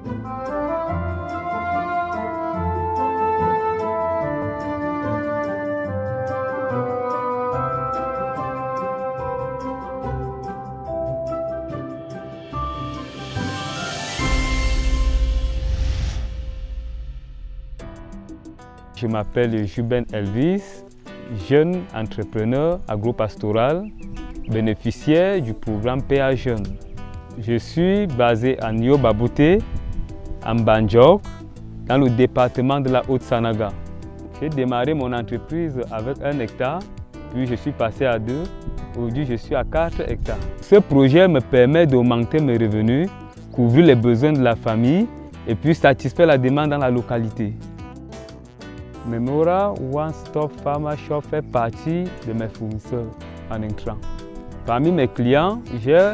Je m'appelle Juben Elvis, jeune entrepreneur agropastoral, bénéficiaire du programme PA Jeunes. Je suis basé à Niobabouté, en Banjok, dans le département de la Haute-Sanaga. J'ai démarré mon entreprise avec 1 hectare, puis je suis passé à 2. Aujourd'hui, je suis à 4 hectares. Ce projet me permet d'augmenter mes revenus, couvrir les besoins de la famille et puis satisfaire la demande dans la localité. Memora One Stop Farmer Shop fait partie de mes fournisseurs en intrants. Parmi mes clients, j'ai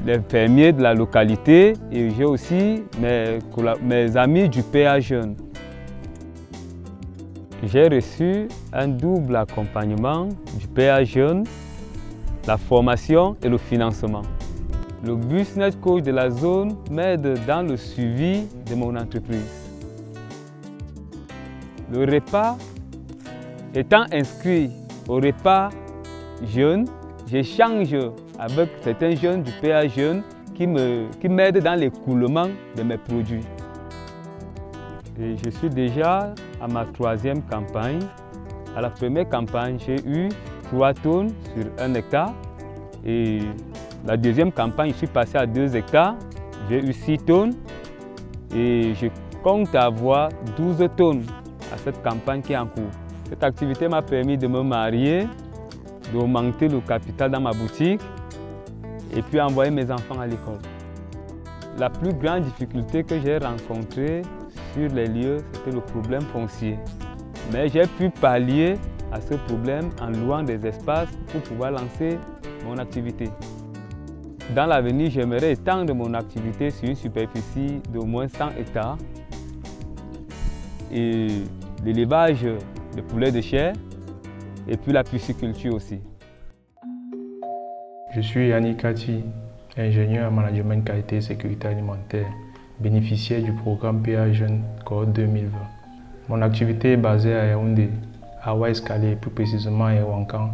les fermiers de la localité et j'ai aussi mes amis du PA Jeunes. J'ai reçu un double accompagnement du PA Jeunes, la formation et le financement. Le business coach de la zone m'aide dans le suivi de mon entreprise. Le repas étant inscrit au repas jeune, j'échange avec certains jeunes du PA Jeunes qui m'aident dans l'écoulement de mes produits. Et je suis déjà à ma 3e campagne. À la première campagne, j'ai eu 3 tonnes sur 1 hectare. Et la 2e campagne, je suis passé à 2 hectares. J'ai eu 6 tonnes. Et je compte avoir 12 tonnes à cette campagne qui est en cours. Cette activité m'a permis de me marier, d'augmenter le capital dans ma boutique et puis envoyer mes enfants à l'école. La plus grande difficulté que j'ai rencontrée sur les lieux, c'était le problème foncier. Mais j'ai pu pallier à ce problème en louant des espaces pour pouvoir lancer mon activité. Dans l'avenir, j'aimerais étendre mon activité sur une superficie d'au moins 100 hectares et l'élevage de poulets de chair et puis la pisciculture aussi. Je suis Yannick Kati, ingénieur en management qualité et sécurité alimentaire, bénéficiaire du programme PA Jeunes cohorte 2020. Mon activité est basée à Yaoundé, à Ouaescalé, plus précisément à Yaouankan.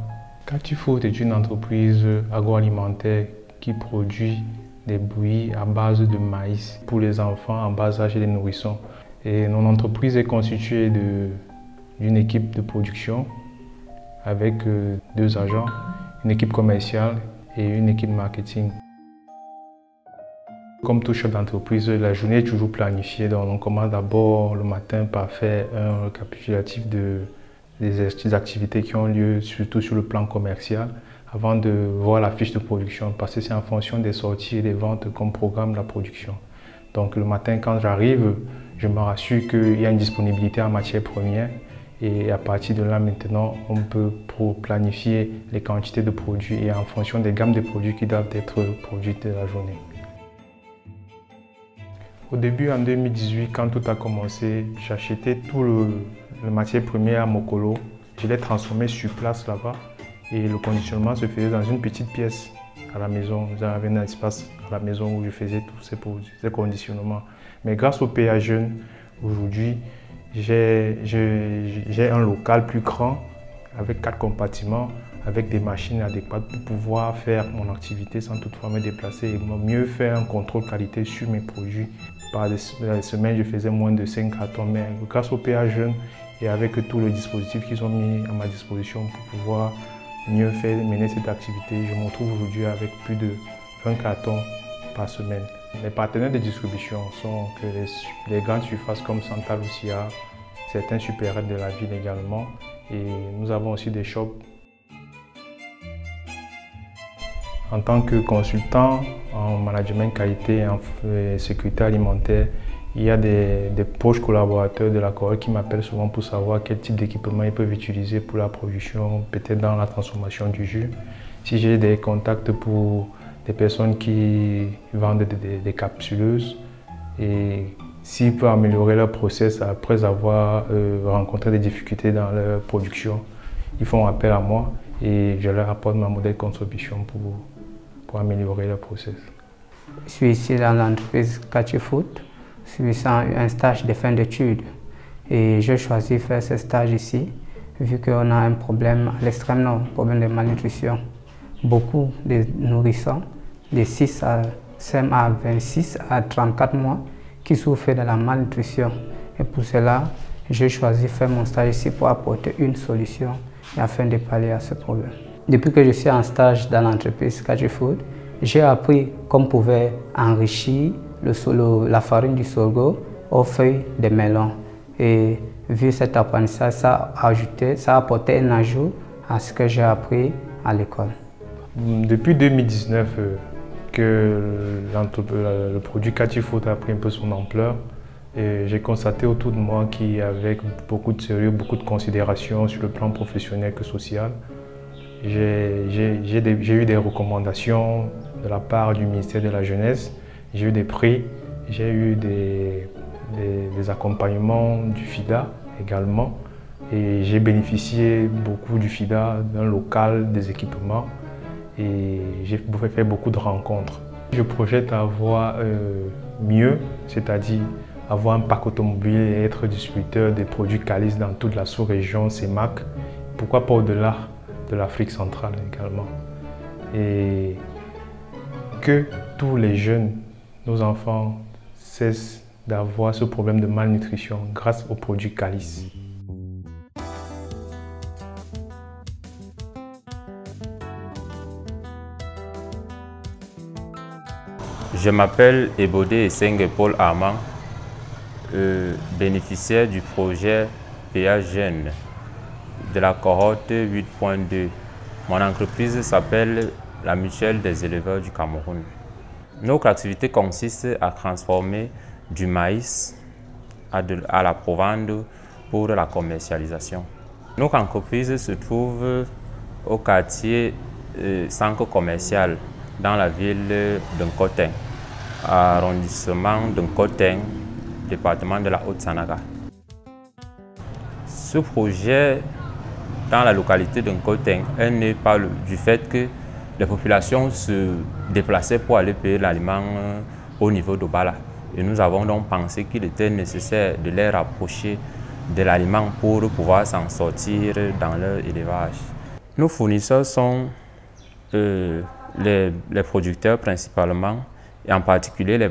Kati Food est une entreprise agroalimentaire qui produit des bouillies à base de maïs pour les enfants en bas âge et les nourrissons. Et mon entreprise est constituée d'une équipe de production avec 2 agents, une équipe commerciale et une équipe marketing. Comme tout chef d'entreprise, la journée est toujours planifiée. Donc on commence d'abord le matin par faire un récapitulatif des activités qui ont lieu, surtout sur le plan commercial, avant de voir la fiche de production, parce que c'est en fonction des sorties et des ventes qu'on programme la production. Donc le matin, quand j'arrive, je me rassure qu'il y a une disponibilité en matière première et à partir de là, maintenant, on peut planifier les quantités de produits et en fonction des gammes de produits qui doivent être produites de la journée. Au début, en 2018, quand tout a commencé, j'achetais tout le matière première à Mokolo. Je l'ai transformé sur place là-bas et le conditionnement se faisait dans une petite pièce à la maison. J'avais un espace à la maison où je faisais tous ces conditionnements. Mais grâce au PA Jeunes, aujourd'hui, j'ai un local plus grand avec 4 compartiments, avec des machines adéquates pour pouvoir faire mon activité sans toutefois me déplacer et mieux faire un contrôle qualité sur mes produits. Par les semaines, je faisais moins de 5 cartons, mais grâce au PA Jeunes et avec tout le dispositif qu'ils ont mis à ma disposition pour pouvoir mieux mener cette activité, je me retrouve aujourd'hui avec plus de 20 cartons par semaine. Les partenaires de distribution sont les grandes surfaces comme Santa Lucia, certains supérettes de la ville également, et nous avons aussi des shops. En tant que consultant en management qualité et sécurité alimentaire, il y a des proches collaborateurs de la cohorte qui m'appellent souvent pour savoir quel type d'équipement ils peuvent utiliser pour la production, peut-être dans la transformation du jus. Si j'ai des contacts pour des personnes qui vendent des capsuleuses et s'ils peuvent améliorer leur process après avoir rencontré des difficultés dans leur production, ils font appel à moi et je leur apporte ma modèle de contribution pour améliorer leur process. Je suis ici dans l'entreprise Catchy Food, suivant un stage de fin d'études. Et j'ai choisi de faire ce stage ici, vu qu'on a un problème à l'extrême nord, problème de malnutrition. Beaucoup de nourrissons, de 6 à 26 à 34 mois, qui souffrent de la malnutrition. Et pour cela, j'ai choisi de faire mon stage ici pour apporter une solution afin de pallier à ce problème. Depuis que je suis en stage dans l'entreprise Catchy Food, j'ai appris qu'on pouvait enrichir la farine du sorgho aux feuilles de melon. Et vu cet apprentissage, ça a apporté un ajout à ce que j'ai appris à l'école. Depuis 2019 que le produit Catchy Food a pris un peu son ampleur, j'ai constaté autour de moi qu'avec beaucoup de sérieux, beaucoup de considération sur le plan professionnel que social, j'ai eu des recommandations de la part du ministère de la Jeunesse, j'ai eu des prix, j'ai eu des accompagnements du FIDA également, et j'ai bénéficié beaucoup du FIDA, d'un local, des équipements, et j'ai fait beaucoup de rencontres. Je projette à avoir mieux, c'est-à-dire avoir un parc automobile et être distributeur des produits Calice dans toute la sous-région CEMAC, pourquoi pas au-delà de l'Afrique centrale également. Et que tous les jeunes, nos enfants, cessent d'avoir ce problème de malnutrition grâce aux produits Calice. Je m'appelle Ebodé Esseng Paul Armand, bénéficiaire du projet PA Jeunes de la cohorte 8.2. Mon entreprise s'appelle la Mutuelle des éleveurs du Cameroun. Notre activité consiste à transformer du maïs à la provende pour la commercialisation. Notre entreprise se trouve au quartier centre commercial dans la ville de Nkoteng, arrondissement de Nkoteng, département de la Haute-Sanaga. Ce projet dans la localité de Nkoteng est né par du fait que les populations se déplaçaient pour aller payer l'aliment au niveau d'Obala. Et nous avons donc pensé qu'il était nécessaire de les rapprocher de l'aliment pour pouvoir s'en sortir dans leur élevage. Nos fournisseurs sont les producteurs principalement, et en particulier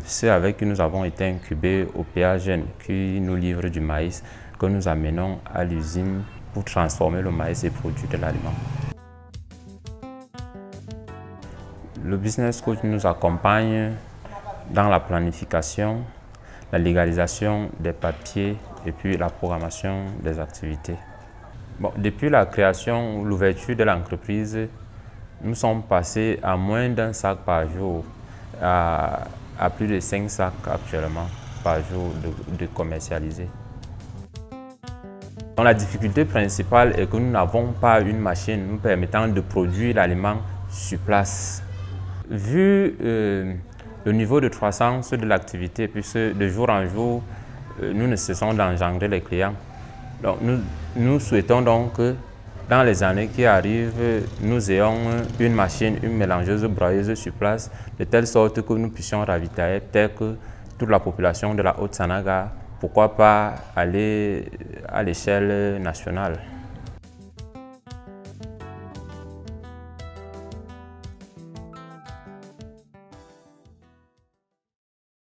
ceux avec qui nous avons été incubés au PA Jeunes, qui nous livrent du maïs que nous amenons à l'usine pour transformer le maïs et produire de l'aliment. Le business coach nous accompagne dans la planification, la légalisation des papiers et puis la programmation des activités. Bon, depuis la création ou l'ouverture de l'entreprise, nous sommes passés à moins d'un sac par jour à plus de 5 sacs actuellement par jour de commercialiser. Donc, la difficulté principale est que nous n'avons pas une machine nous permettant de produire l'aliment sur place. Vu le niveau de croissance de l'activité, puisque de jour en jour, nous ne cessons d'engendrer les clients. Donc, nous souhaitons donc que dans les années qui arrivent, nous ayons une machine, une mélangeuse broyeuse sur place, de telle sorte que nous puissions ravitailler peut-être toute la population de la Haute-Sanaga, pourquoi pas aller à l'échelle nationale.